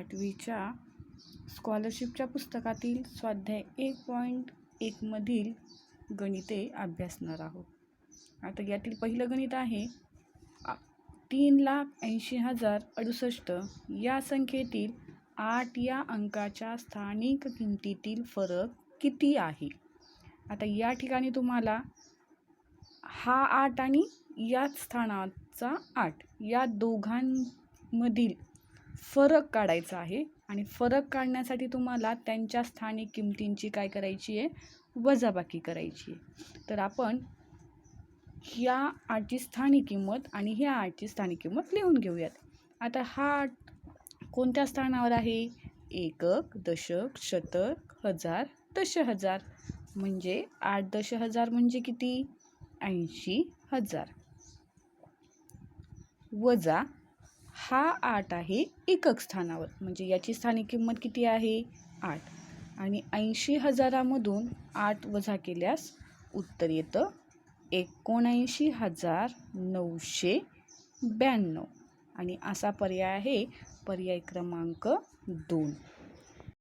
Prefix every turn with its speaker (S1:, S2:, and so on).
S1: 8वीच्या स्कॉलरशिपच्या पुस्तकातील स्वाध्याय 1.1 मधील गणिते अभ्यासणार आहोत. आता यातील पहिलं गणित आहे 3,80,068 या संख्येतील 8 या अंकाच्या स्थानिक किमतीतील फरक किती आहे. आता या ठिकाणी तुम्हाला हा 8 आणि याच स्थानाचा 8 या दोघांमधील फरक काढायचा आहे आणि फरक काढण्यासाठी तुम्हाला त्यांच्या स्थानिक किमतींची काय करायची आहे, वजाबाकी करायची आहे. तर आपण ह्या 8ची स्थानिक किंमत आणि ह्या 8ची स्थानिक किंमत लिहून घेऊयात. आता हा 8 कोणत्या स्थानावर आहे, एकक, दशक, शतक, हजार, दशहजार. म्हणजे 8 दशहजार म्हणजे किती, 80,000. वजा हा 8 आहे एकक स्थानावर, म्हणजे याची स्थानिक किंमत किती आहे, 8. आणि 80,000मधून 8 वजा केल्यास उत्तर येतं 79,992. आणि असा पर्याय आहे पर्याय क्रमांक 2.